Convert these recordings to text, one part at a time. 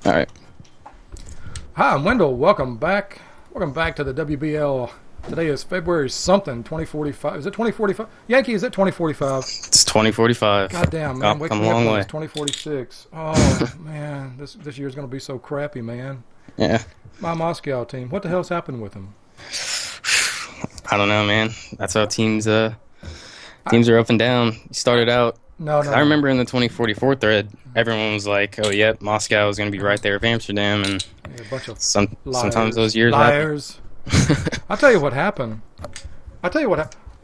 All right. Hi, I'm Wendell. Welcome back. Welcome back to the WBL. Today is February something, 2045. Is it 2045? Yankee, is it 2045? It's 2045. Goddamn, man. Wake Come a me up long when way. it's 2046. Oh, man. This year's going to be so crappy, man. Yeah. My Moscow team. What the hell's happened with them? I don't know, man. That's how teams are up and down. You started out. No, no. I remember in the 2044 thread, everyone was like, "Oh, yep, Moscow is going to be right there with Amsterdam," and Yeah, a bunch of sometimes those years liars. happen. I'll tell you what happened.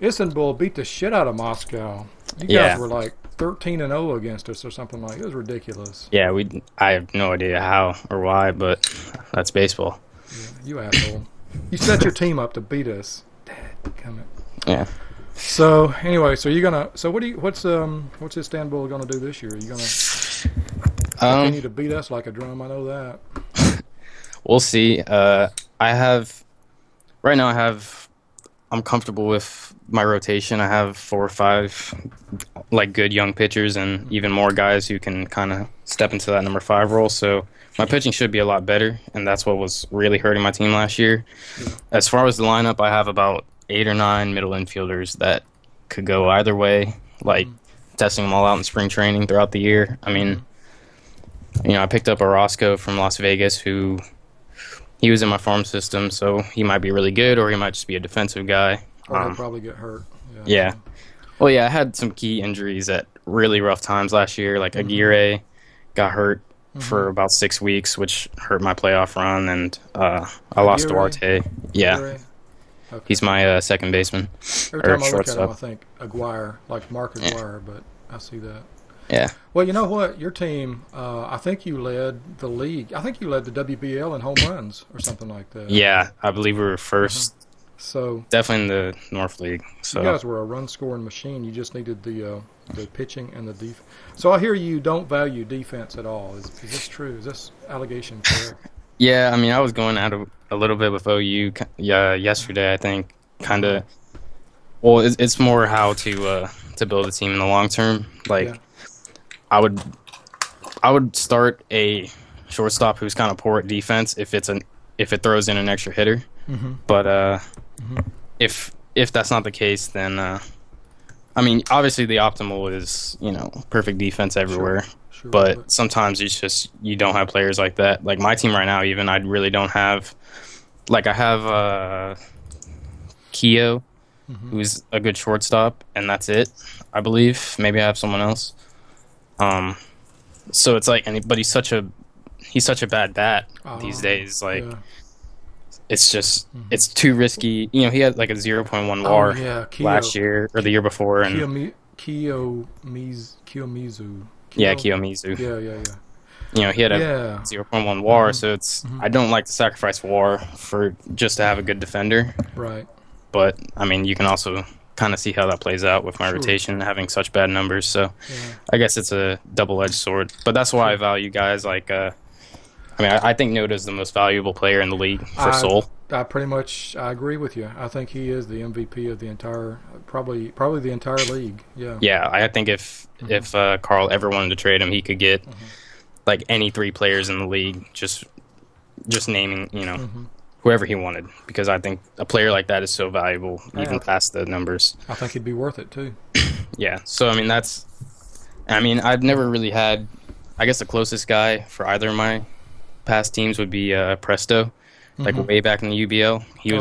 Istanbul beat the shit out of Moscow. You guys Yeah. were like 13-0 against us or something like. It was ridiculous. Yeah, I have no idea how or why, but that's baseball. Yeah, you asshole. You set your team up to beat us. Damn it. Yeah. So anyway, what's Istanbul gonna do this year? Are you gonna continue to beat us like a drum? I know that. We'll see. Right now I'm comfortable with my rotation. I have 4 or 5 like good young pitchers and even more guys who can kind of step into that number 5 role. So my pitching should be a lot better, and that's what was really hurting my team last year. Yeah. As far as the lineup, I have about 8 or 9 middle infielders that could go either way, like testing them all out in spring training throughout the year. I mean, I picked up a Roscoe from Las Vegas who he was in my farm system, so he might be really good or he might just be a defensive guy. Or he'll probably get hurt. Yeah. Well, yeah, I had some key injuries at really rough times last year. Like Aguirre got hurt for about 6 weeks, which hurt my playoff run, and I lost Duarte. Yeah. Aguirre? Okay. He's my second baseman. Every or time I look at him, shortstop. I think Aguirre, like Mark Aguirre, but I see that. Yeah. Well, you know what? Your team, I think you led the league. I think you led the WBL in home runs or something like that. Yeah, I believe we were first. So Definitely in the North League. So you guys were a run-scoring machine. You just needed the pitching and the defense. So I hear you don't value defense at all. Is this true? Is this allegation correct? yeah, I mean, I was going at it a little bit with OU yesterday. I think kind of. Well, it's more how to build a team in the long term. Like, Yeah. I would start a shortstop who's kind of poor at defense if it throws in an extra hitter. But if that's not the case, then I mean, obviously the optimal is perfect defense everywhere. Sure, But sometimes it's just you don't have players like that. Like my team right now, even I really don't have. Like I have Keo, who's a good shortstop, and that's it. I believe maybe I have someone else. So it's like, but he's such a bad bat these days. Like yeah. it's just it's too risky. He had like a 0.1 WAR last year or the year before, and Kiyomizu. yeah, Kiyomizu. Yeah. He had a Yeah. 0.1 WAR, so it's I don't like to sacrifice WAR for just to have a good defender. Right. But I mean, you can also kind of see how that plays out with my rotation having such bad numbers. So I guess it's a double-edged sword. But that's why I value guys like. I think Noda's the most valuable player in the league for Seoul. I agree with you. I think he is the MVP of the entire, probably the entire league. Yeah. Yeah, I think if Carl ever wanted to trade him, he could get like any 3 players in the league, just naming whoever he wanted, because I think a player like that is so valuable, even past the numbers. I think he'd be worth it too. Yeah. So I've never really had. I guess the closest guy for either of my past teams would be Presto. Like way back in the UBL, he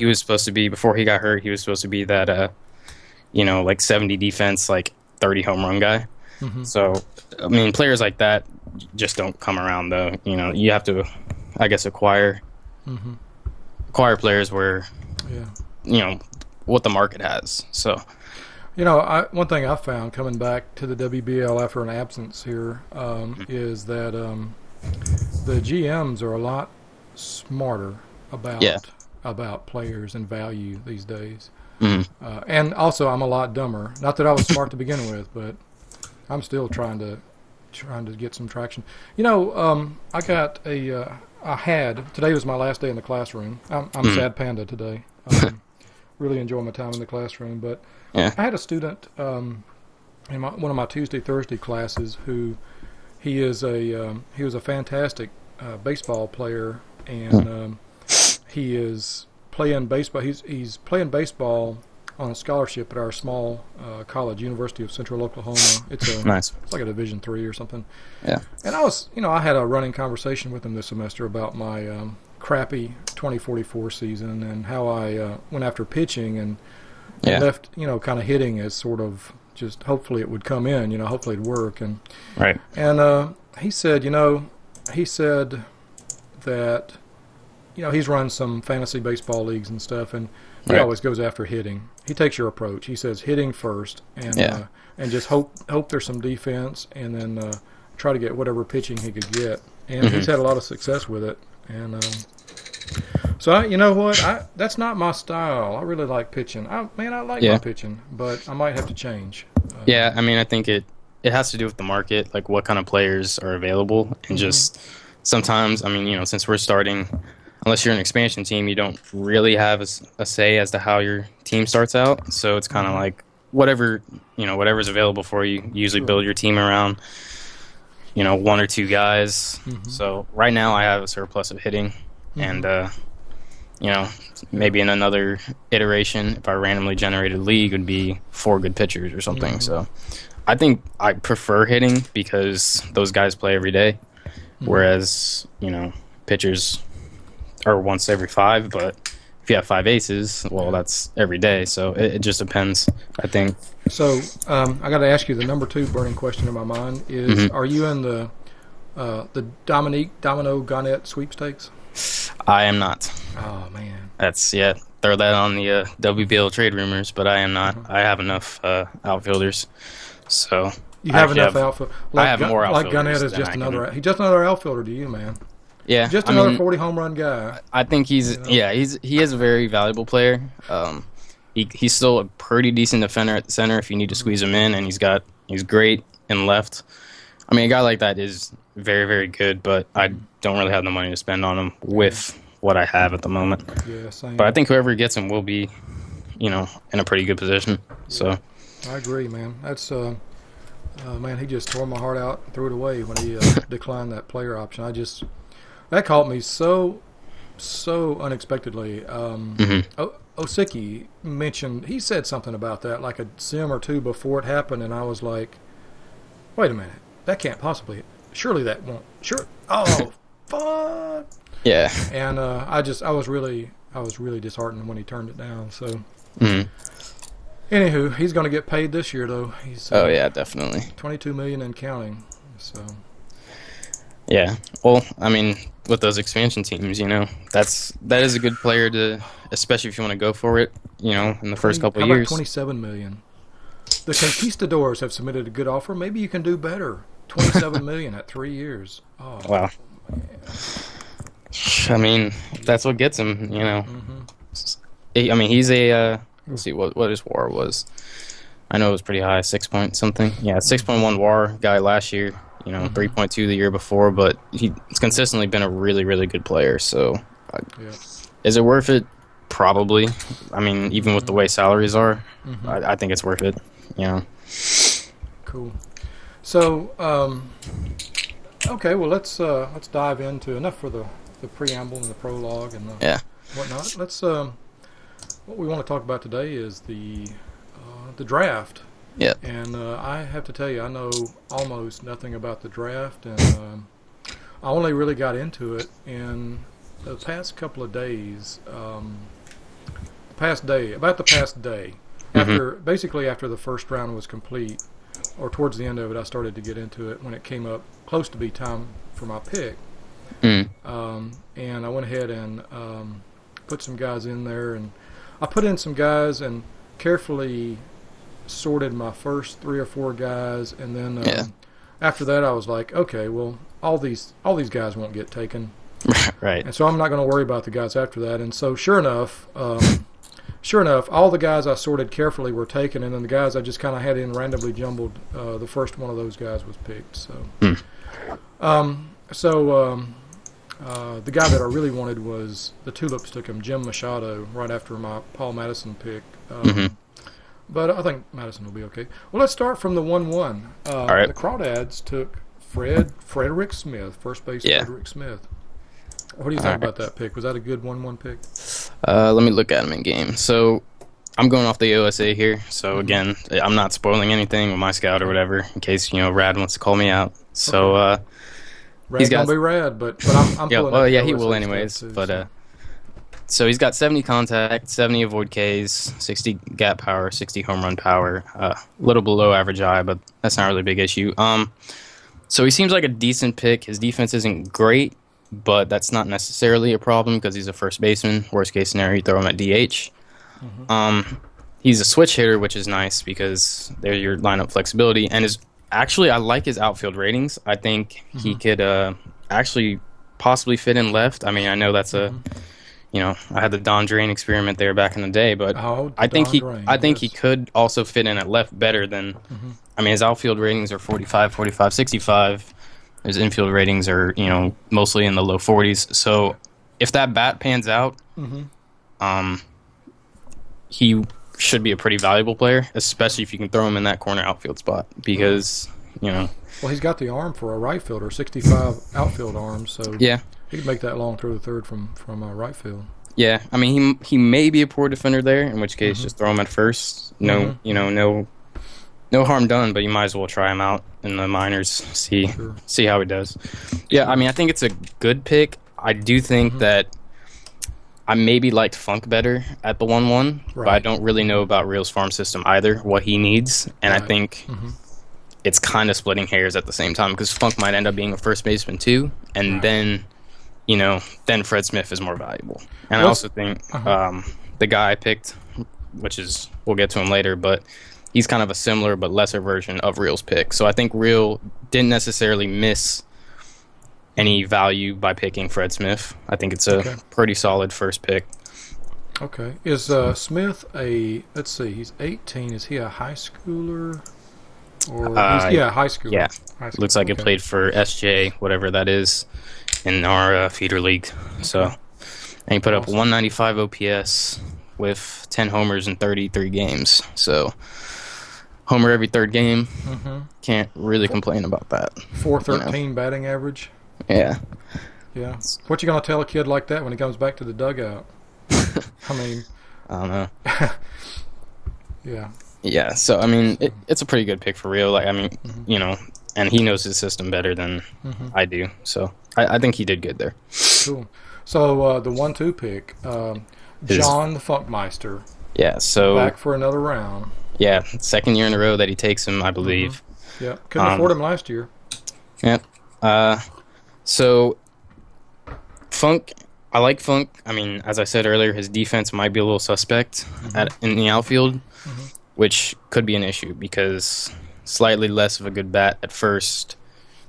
was supposed to be, before he got hurt, he was supposed to be that like 70 defense, like 30 home run guy. So I mean, players like that just don't come around though. You have to, I guess, acquire players where what the market has. So one thing I found coming back to the WBL after an absence here is that the GMs are a lot smarter about players and value these days. And also, I'm a lot dumber. Not that I was smart to begin with, but I'm still trying to get some traction. I got today was my last day in the classroom. I'm sad panda today. Really enjoy my time in the classroom, but I had a student in one of my Tuesday, Thursday classes who he is he was a fantastic baseball player, and he is playing baseball. He's playing baseball on a scholarship at our small college, University of Central Oklahoma. It's Nice. It's like a Division III or something. Yeah. And I had a running conversation with him this semester about my crappy 2044 season and how I went after pitching and left, kind of hitting as sort of just hopefully it would come in, hopefully it'd work. And Right. And he said, that, he's run some fantasy baseball leagues and stuff, and he always goes after hitting. He takes your approach. He says hitting first, and just hope there's some defense, and then try to get whatever pitching he could get. And he's had a lot of success with it. And so, you know what? That's not my style. I really like pitching. I like my pitching, but I might have to change. Yeah, I mean, I think it has to do with the market, like what kind of players are available, and just sometimes, I mean, since we're starting, unless you're an expansion team, you don't really have a say as to how your team starts out. So it's kind of like whatever's available for you. You usually build your team around, one or two guys. So right now I have a surplus of hitting, and maybe in another iteration, if I randomly generated a league, would be 4 good pitchers or something. So I think I prefer hitting because those guys play every day, whereas pitchers are once every 5. But if you have 5 aces, well, that's every day. So it just depends, I think. So I got to ask you, the number 2 burning question in my mind is: are you in the Domino Garnett sweepstakes? I am not. Oh man, throw that on the WBL trade rumors, but I am not. I have enough outfielders, so you have enough outfield. I have more outfielders. Like Garnett is just another outfielder to you, man. Yeah, just another 40 home run guy. I think he is a very valuable player. He's still a pretty decent defender at the center if you need to squeeze him in, and he's great in left. I mean, a guy like that is very, very good, but I don't really have the money to spend on him with what I have at the moment. Yeah, same. But I think whoever gets him will be, in a pretty good position. Yeah. So I agree, man. That's man, he just tore my heart out and threw it away when he declined that player option. That caught me so unexpectedly. Osicki he said something about that, like a sim or two before it happened, and I was like, wait a minute, that can't possibly. Surely that won't. Sure. Oh, fuck. Yeah. And I was really disheartened when he turned it down. So. Anywho, he's going to get paid this year, though. He's definitely $22 million and counting. So. Yeah. Well, I mean, with those expansion teams, that is a good player to, especially if you want to go for it, in the first couple of years. How about $27 million? The Conquistadors have submitted a good offer. Maybe you can do better. $27 million at 3 years. Oh, wow. Man. I mean, that's what gets him, I mean, he's a, let's see what his WAR was. I know it was pretty high, 6 point something. Yeah, 6.1 WAR guy last year, 3.2 the year before, but he's consistently been a really, really good player. So is it worth it? Probably. I mean, even with the way salaries are, I think it's worth it, Cool. So, okay, well, let's dive into enough for the preamble and the prologue and whatnot. Let's what we want to talk about today is the draft. Yeah. And I have to tell you, I know almost nothing about the draft, and I only really got into it in the past couple of days. About the past day, after the first round was complete, or towards the end of it, I started to get into it when it came up close to be time for my pick. And I went ahead and put some guys in there, and I put in some guys and carefully sorted my first 3 or 4 guys, and then after that I was like, okay, well, all these guys won't get taken, right? And so I'm not going to worry about the guys after that. And so sure enough, all the guys I sorted carefully were taken, and then the guys I just kind of had in randomly jumbled, the first one of those guys was picked. So, the guy that I really wanted was the Tulips took him, Jim Machado, right after my Paul Madison pick. But I think Madison will be okay. Well, let's start from the 1-1. All right. The Crawdads took Frederick Smith, first base. Yeah. Frederick Smith. What do you think about that pick? Was that a good 1-1 pick? Let me look at him in game. So I'm going off the OSA here. So again, I'm not spoiling anything with my scout or whatever, in case Rad wants to call me out. So Rad's gonna be Rad, but I'm yeah. pulling Well, up yeah, the he OSA will stuff anyways. too, But so he's got 70 contact, 70 avoid Ks, 60 gap power, 60 home run power. A little below average eye, but that's not really a big issue. So he seems like a decent pick. His defense isn't great, but that's not necessarily a problem because he's a first baseman. Worst case scenario, you throw him at DH. He's a switch hitter, which is nice because there's your lineup flexibility. And I like his outfield ratings. I think he could actually possibly fit in left. I mean, I know that's I had the Don Drain experiment there back in the day, but I think he could also fit in at left better than. I mean, his outfield ratings are 45, 45, 65. His infield ratings are mostly in the low 40s. So if that bat pans out, he should be a pretty valuable player, especially if you can throw him in that corner outfield spot because Well, he's got the arm for a right fielder, 65 outfield arms, so yeah, he could make that long throw to third from right field. Yeah, I mean he may be a poor defender there, in which case just throw him at first. No harm done, but you might as well try him out in the minors, see how he does. Yeah, I mean I think it's a good pick. I do think that I maybe liked Funk better at the 1-1, but I don't really know about Real's farm system either, what he needs, and I think it's kind of splitting hairs at the same time because Funk might end up being a first baseman too, and then Fred Smith is more valuable. And I also think the guy I picked, which is we'll get to him later, but he's kind of a similar but lesser version of Real's pick. So I think Real didn't necessarily miss any value by picking Fred Smith. I think it's a pretty solid first pick. Okay. Is Smith let's see, he's 18. Is he a high schooler? Or high schooler. Yeah. High school. Looks like he played for SJ, whatever that is, in our feeder league. So, and he put up 195 OPS with 10 homers in 33 games. So, homer every third game. Can't really complain about that. 413 batting average. Yeah. Yeah. What you gonna tell a kid like that when he comes back to the dugout? I mean, I don't know. Yeah. Yeah. So I mean, it's a pretty good pick for Real. Like I mean, and he knows his system better than I do. So I think he did good there. Cool. So the 1-2 pick, John the Funkmeister. Yeah. So back for another round. Yeah, second year in a row that he takes him, I believe. Yeah. Couldn't afford him last year. Yep. So Funk, I like Funk. I mean, as I said earlier, his defense might be a little suspect in the outfield, which could be an issue because slightly less of a good bat at first,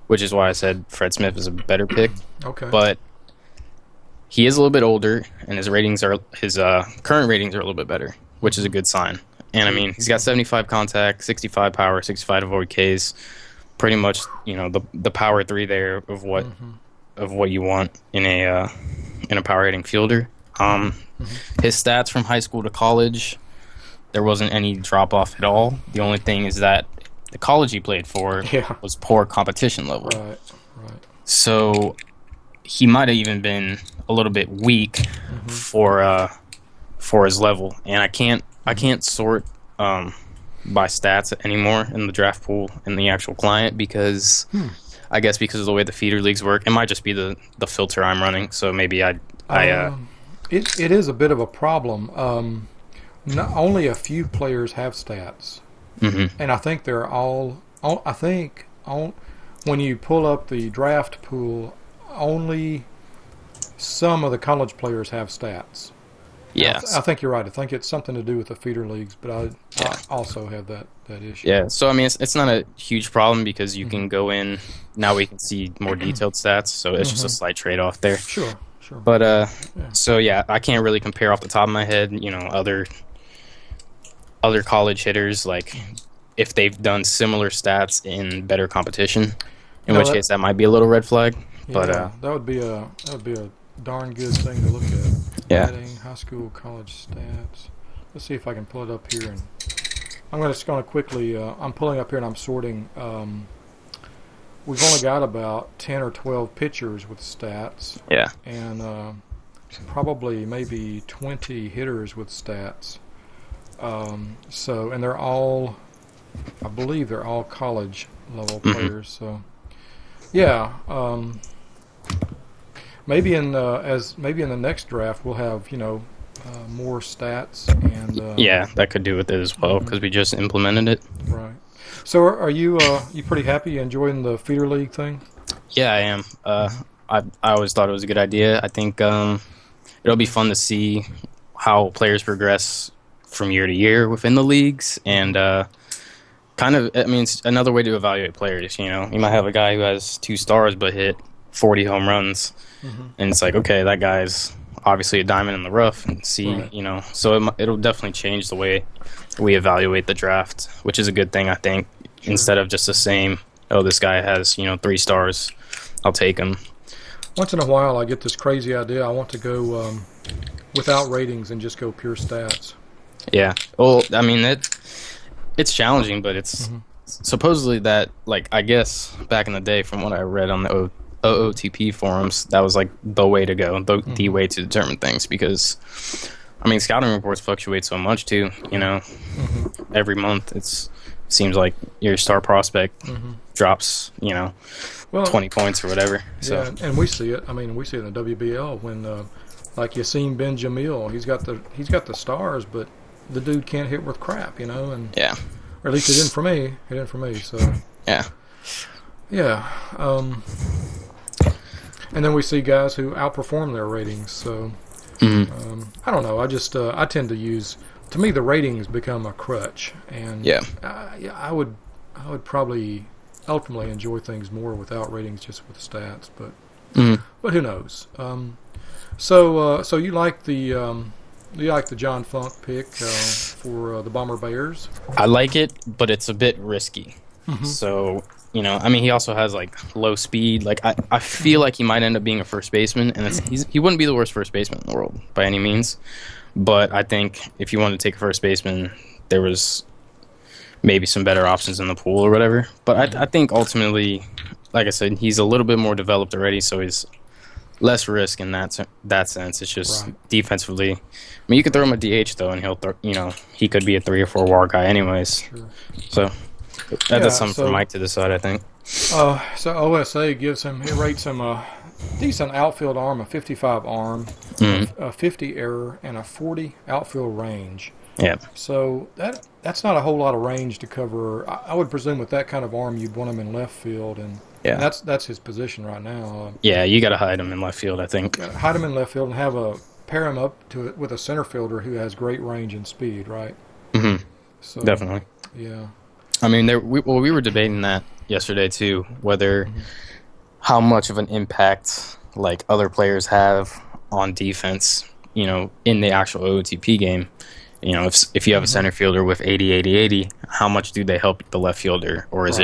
which is why I said Fred Smith is a better pick. Okay. But he is a little bit older, and his current ratings are a little bit better, which is a good sign. And I mean, he's got 75 contact, 65 power, 65 avoid Ks. Pretty much, the power 3 there of what you want in a power hitting fielder. His stats from high school to college, there wasn't any drop off at all. The only thing is that the college he played for was poor competition level. Right. So he might have even been a little bit weak for his level, and I can't sort by stats anymore in the draft pool and the actual client because I guess because of the way the feeder leagues work. It might just be the filter I'm running, so maybe it is a bit of a problem. Not only a few players have stats, and I think they're all. I think when you pull up the draft pool, only some of the college players have stats. Yeah, I think you're right. I think it's something to do with the feeder leagues, but I also have that issue. Yeah, so I mean, it's not a huge problem because you can go in now. We can see more detailed stats, so it's just a slight trade-off there. Sure. But so yeah, I can't really compare off the top of my head. Other college hitters, like if they've done similar stats in better competition, in which case that might be a little red flag. Yeah, but that would be a darn good thing to look at. Yeah. Batting, high school, college stats. Let's see if I can pull it up here. And I'm just going to quickly. I'm pulling up here and I'm sorting we've only got about 10 or 12 pitchers with stats. Yeah. And probably maybe 20 hitters with stats. And they're all, I believe they're all college level players. So, yeah. Maybe in the next draft we'll have more stats and yeah, that could do with it as well because we just implemented it. Right. So are you pretty happy? You enjoying the feeder league thing? Yeah, I am. I always thought it was a good idea. I think it'll be fun to see how players progress from year to year within the leagues, and it's another way to evaluate players. You might have a guy who has 2 stars but hit 40 home runs, and it's like, okay, that guy's obviously a diamond in the rough, and see, right. So it'll definitely change the way we evaluate the draft, which is a good thing, I think. Sure. Instead of just the same, oh, this guy has 3 stars, I'll take him. Once in a while, I get this crazy idea. I want to go without ratings and just go pure stats. Yeah. Well, I mean, it's challenging, but it's supposedly that, like, I guess back in the day, from what I read on the OOTP forums, that was like the way to go, the way to determine things, because I mean, scouting reports fluctuate so much too. Every month it seems like your star prospect drops, 20 points or whatever. So yeah, and we see it. I mean, we see it in the WBL when, like Yassine Ben Jamil, he's got the stars, but the dude can't hit worth crap, and yeah, or at least it didn't for me. It didn't for me. So yeah. And then we see guys who outperform their ratings. So I don't know. I just I tend to use. To me, the ratings become a crutch, and I would probably ultimately enjoy things more without ratings, just with stats. But who knows? So you like the John Funk pick for the Bomber Bears? I like it, but it's a bit risky. So. I mean, he also has like low speed. Like I feel like he might end up being a first baseman, and he wouldn't be the worst first baseman in the world by any means. But I think if you wanted to take a first baseman, there was maybe some better options in the pool or whatever. But I think ultimately, like I said, he's a little bit more developed already, so he's less risk in that sense. It's just defensively. I mean, you could throw him a DH though, and he could be a 3 or 4 WAR guy anyways. Sure. So. That's something for Mike to decide, I think. So OSA rates him a decent outfield arm, a 55 arm, a 50 error, and a 40 outfield range. Yeah. So that's not a whole lot of range to cover. I would presume with that kind of arm, you'd want him in left field, and that's his position right now. Yeah, you got to hide him in left field, I think. Hide him in left field and pair him up with a center fielder who has great range and speed, right? So, definitely. Yeah. I mean, we were debating that yesterday too, whether how much of an impact like other players have on defense, in the actual OOTP game. If you have a center fielder with 80, how much do they help the left fielder, or is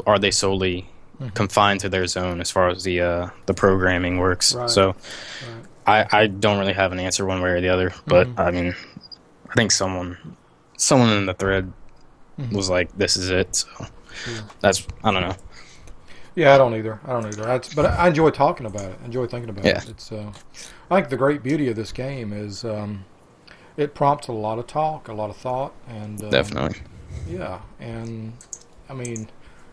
are they solely confined to their zone as far as the programming works? Right. So I don't really have an answer one way or the other, but I mean, I think someone in the thread was like, this is it. So that's, I don't know. Yeah, I don't either. But I enjoy talking about it. I enjoy thinking about it. It's I think the great beauty of this game is it prompts a lot of talk, a lot of thought, and definitely. Yeah, and I mean,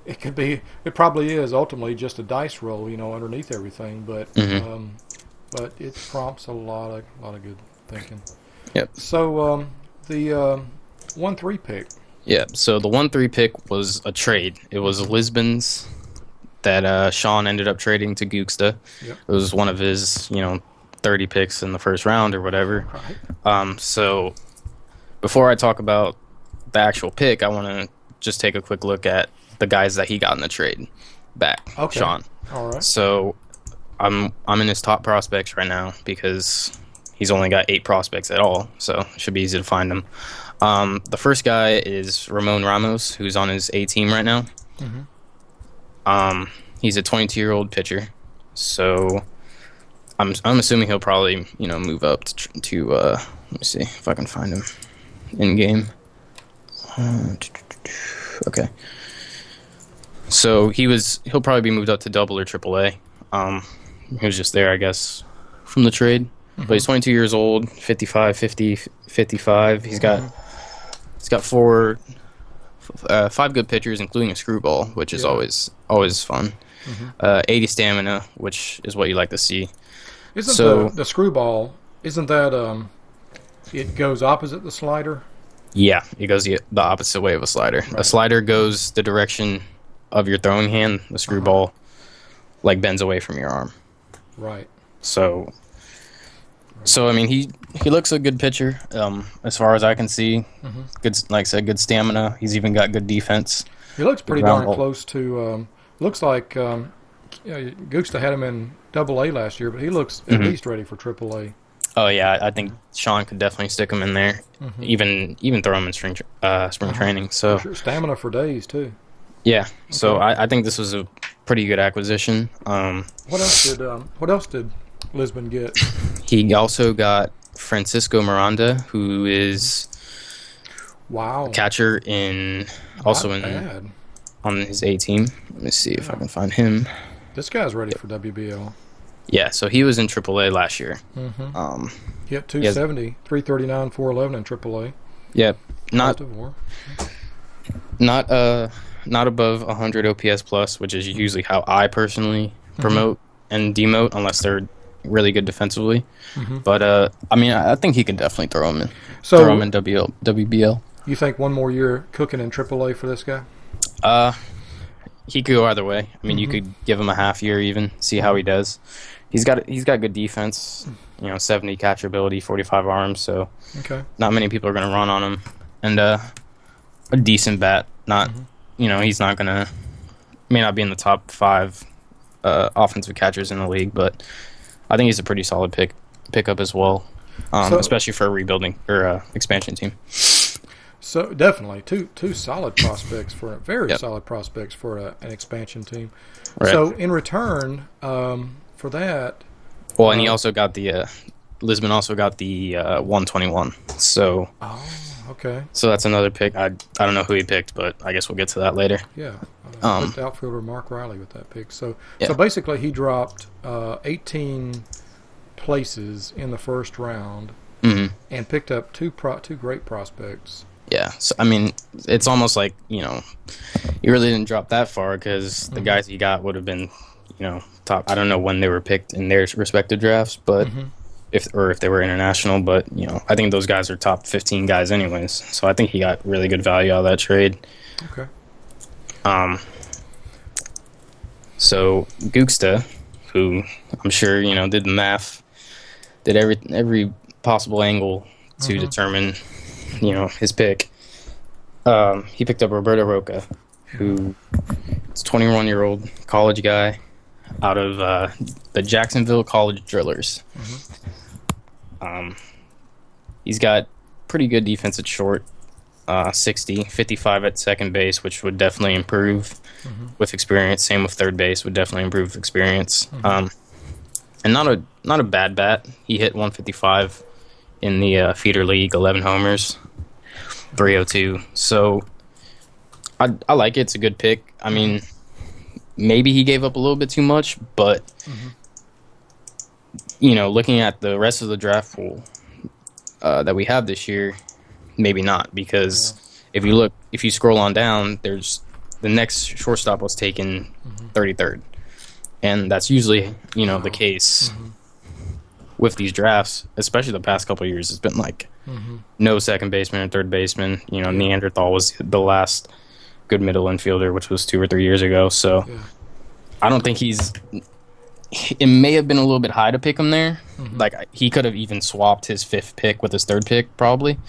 it probably is ultimately just a dice roll, underneath everything, but it prompts a lot of good thinking. Yep. So the 1-3 pick. Yeah, so the 1-3 pick was a trade. It was Lisbon's that Sean ended up trading to Gooksta. Yep. It was one of his, 30 picks in the first round or whatever. Right. So before I talk about the actual pick, I want to just take a quick look at the guys that he got in the trade back. Okay. Sean. All right. So I'm in his top prospects right now because he's only got 8 prospects at all, so it should be easy to find them. The first guy is Ramon Ramos, who's on his A team right now. He's a 22-year-old pitcher, so I'm assuming he'll probably move up to let me see if I can find him in game. Okay. So he'll probably be moved up to double or triple A. He was just there, I guess, from the trade. Mm-hmm. But he's 22 years old, 55, 50, 55. He's got five good pitchers, including a screwball, which is always fun. Mm-hmm. 80 stamina, which is what you like to see. Isn't the screwball? Isn't that it goes opposite the slider? Yeah, it goes the opposite way of a slider. Right. A slider goes the direction of your throwing hand. The screwball like bends away from your arm. Right. So I mean, he looks a good pitcher, as far as I can see. Mm-hmm. Good, like I said, good stamina. He's even got good defense. He looks pretty darn close to. Looks like Gusta had him in Double A last year, but he looks at least ready for Triple A. Oh yeah, I think Sean could definitely stick him in there, even throw him in spring training. So sure. Stamina for days too. Yeah, so I think this was a pretty good acquisition. What else did Lisbon get? He also got Francisco Miranda, who is a catcher on his A team. Let me see if I can find him. This guy's ready for WBL. Yeah, so he was in AAA last year. Mm-hmm. He hit 270, 339, 411 in AAA. Yeah, not above 100 OPS plus, which is usually how I personally promote and demote, unless they're really good defensively. But I mean, I think he can definitely throw him in WBL. You think one more year cooking in AAA for this guy? He could go either way. I mean, you could give him a half year even, see how he does. He's got good defense, 70 catcher ability, 45 arms, so not many people are going to run on him. And a decent bat. Not, he's not going to, may not be in the top 5 offensive catchers in the league, but I think he's a pretty solid pickup as well, especially for a rebuilding or expansion team. So definitely two solid prospects solid prospects for an expansion team. Right. So in return for that, well, and he also got the Lisbon also got the 121. So so that's another pick. I don't know who he picked, but I guess we'll get to that later. Yeah, outfielder Mark Riley with that pick. So basically he dropped 18 places in the first round and picked up two great prospects. Yeah, so I mean, it's almost like, he really didn't drop that far because the guys he got would have been, top. I don't know when they were picked in their respective drafts, but if they were international, but I think those guys are top 15 guys anyways. So I think he got really good value out of that trade. Okay. So Gusta, who I'm sure did the math, did every possible angle to determine his pick. He picked up Roberto Roca, who is a 21-year-old college guy out of the Jacksonville College Drillers. He's got pretty good defense at short, 60, 55 at second base, which would definitely improve with experience. Same with third base, would definitely improve with experience. And not a bad bat. He hit 155 in the feeder league, 11 homers, 302. So I like it. It's a good pick. I mean, maybe he gave up a little bit too much, but looking at the rest of the draft pool that we have this year, maybe not, because if you scroll on down, there's the next shortstop was taken 33rd, and that's usually the case. With these drafts, especially the past couple of years, it's been like no second baseman and third baseman. Neanderthal was the last good middle infielder, which was 2 or 3 years ago. So I don't think it may have been a little bit high to pick him there. Like he could have even swapped his 5th pick with his 3rd pick probably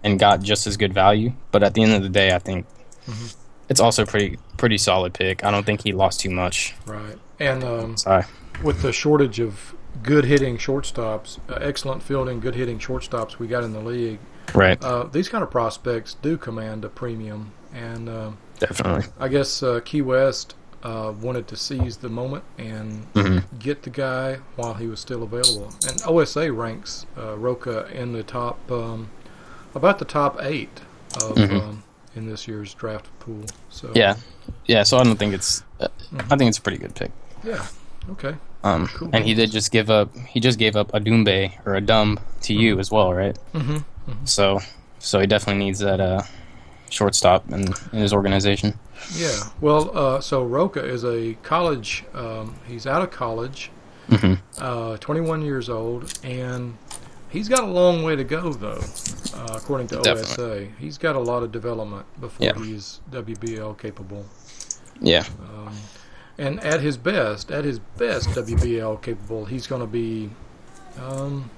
and got just as good value. But at the end of the day, I think it's also pretty solid pick. I don't think he lost too much. Right. And with the shortage of good hitting shortstops, excellent fielding, good hitting shortstops we got in the league. Right. These kind of prospects do command a premium, and definitely. I guess Key West wanted to seize the moment and get the guy while he was still available. And OSA ranks Roca in the top, about the top 8 of in this year's draft pool. So yeah. So I don't think it's. I think it's a pretty good pick. Yeah. Okay. Cool. And he just gave up a Doumbé or a Dumb to you as well, right? Mm-hmm. Mm-hmm. So he definitely needs that shortstop in his organization. Yeah. Well, so Roca is a college. He's out of college. 21 years old, and he's got a long way to go, though. According to OSA, he's got a lot of development before he's WBL capable. Yeah. And at his best WBL capable, he's going to be kind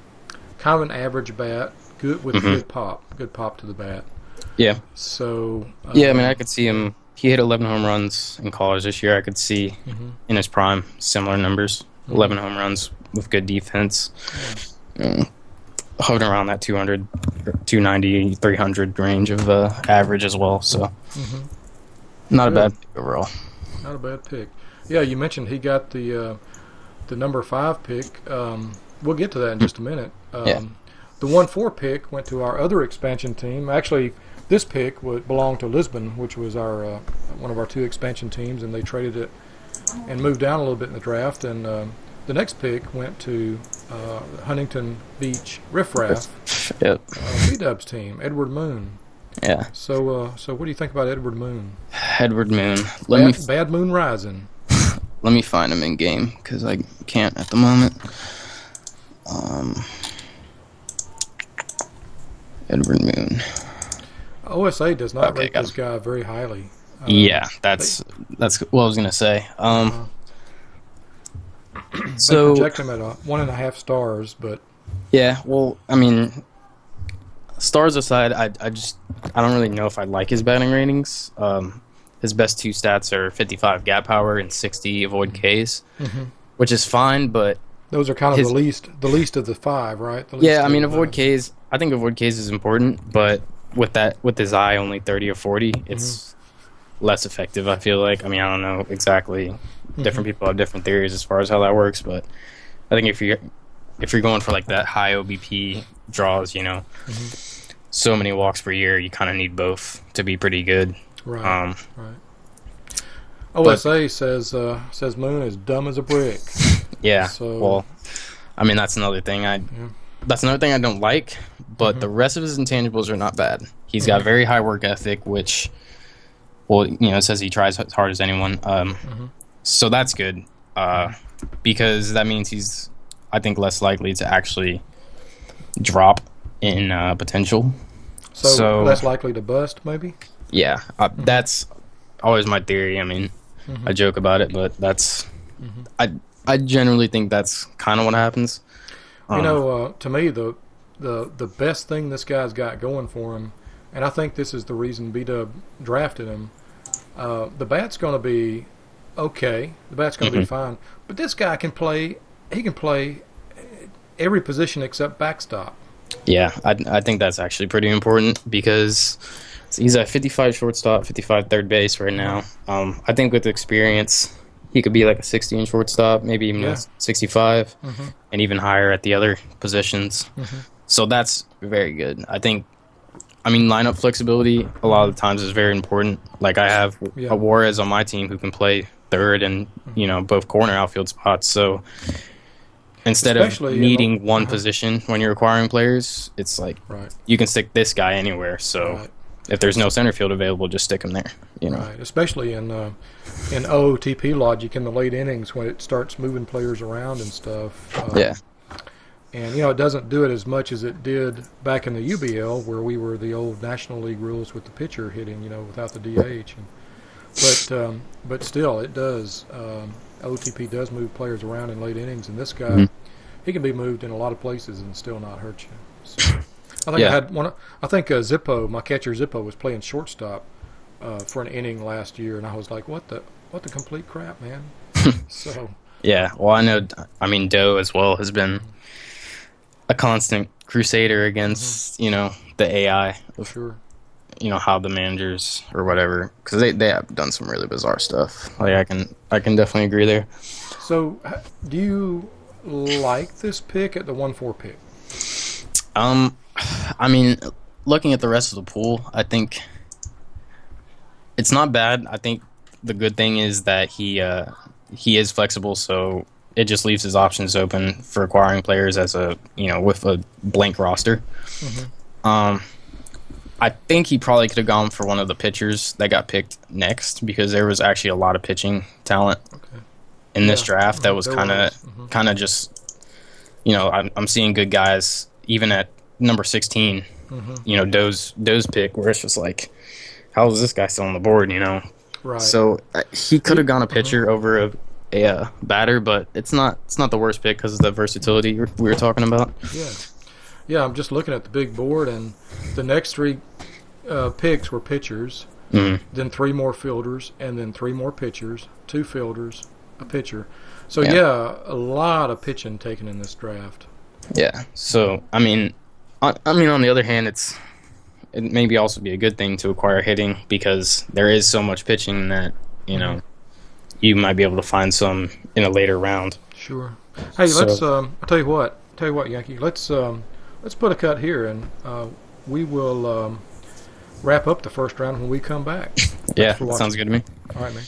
of an average bat, good with good pop to the bat. Yeah. So. I mean, I could see him. He hit 11 home runs in college this year. I could see in his prime similar numbers. 11 home runs with good defense. Hovering around that 200, 290, 300 range of average as well. So not a bad pick overall. Not a bad pick. Yeah, you mentioned he got the number 5 pick. We'll get to that in just a minute. The 1-4 pick went to our other expansion team. Actually, this pick belonged to Lisbon, which was our one of our 2 expansion teams, and they traded it and moved down a little bit in the draft. And the next pick went to Huntington Beach Riffraff, B-Dub's team, Edward Moon. Yeah. So what do you think about Edward Moon? Edward Moon. Bad Moon Rising. Let me find him in game because I can't at the moment. Edward Moon. OSA does not rate this guy very highly. That's what I was gonna say. So they project him at 1.5 stars, but yeah. Well, I mean, stars aside, I don't really know if I like his batting ratings. His best 2 stats are 55 gap power and 60 avoid Ks, which is fine, but those are kind of the least of the 5, right? I mean, avoid Ks. I think avoid Ks is important, but with his eye only 30 or 40, it's less effective. I feel like. I mean, I don't know exactly. Different people have different theories as far as how that works, but I think if you're going for like that high OBP draws, so many walks per year, you kind of need both to be pretty good. Right. OSA says Moon is dumb as a brick. Yeah. So, well, I mean that's another thing that's another thing I don't like, but the rest of his intangibles are not bad. He's got very high work ethic, which, it says he tries as hard as anyone. So that's good, because that means he's, I think, less likely to actually drop in potential. So less likely to bust, maybe? Yeah, that's always my theory. I mean, I joke about it, but that's I generally think that's kind of what happens. To me, the best thing this guy's got going for him, and I think this is the reason B-Dub drafted him, the bat's going to be okay. The bat's going to be fine. But this guy can play. He can play every position except backstop. Yeah, I think that's actually pretty important because he's at 55 shortstop, 55 third base right now. I think with experience, he could be like a 60 in shortstop, maybe even a 65, and even higher at the other positions. So that's very good. I mean, lineup flexibility a lot of the times is very important. Like I have a Juarez on my team who can play third and both corner outfield spots. So instead of needing one position when you're acquiring players, it's like you can stick this guy anywhere. So if there's no center field available, just stick him there. Right. Especially in OOTP logic in the late innings when it starts moving players around and stuff. And it doesn't do it as much as it did back in the UBL where we were the old National League rules with the pitcher hitting, without the DH. But still, it does. OTP does move players around in late innings, and this guy, he can be moved in a lot of places and still not hurt you. So, I think Zippo, my catcher Zippo, was playing shortstop for an inning last year, and I was like, what the complete crap, man. So yeah, well, I know. I mean, Doe as well has been a constant crusader against the AI. Sure. How the managers or whatever, because they have done some really bizarre stuff. Like I can definitely agree there. So, do you like this pick at the 1-4 pick? I mean, looking at the rest of the pool, I think It's not bad. I think the good thing is that he is flexible, so it just leaves his options open for acquiring players as a with a blank roster. Mm-hmm. I think he probably could have gone for one of the pitchers that got picked next because there was actually a lot of pitching talent in this draft that was kind of just I'm seeing good guys even at number 16. Doe's pick where it's just like, how is this guy still on the board? Right. So he could have gone a pitcher over a batter, but it's not the worst pick because of the versatility we were talking about. Yeah, I'm just looking at the big board, and the next three picks were pitchers, then 3 more fielders, and then 3 more pitchers, 2 fielders, a pitcher. So a lot of pitching taken in this draft. Yeah. So I mean, on the other hand, it maybe also be a good thing to acquire hitting because there is so much pitching that you might be able to find some in a later round. Sure. Hey, let's. I'll tell you what, Yankee. Let's put a cut here, and we will wrap up the first round when we come back. Yeah, that sounds good to me. All right, man.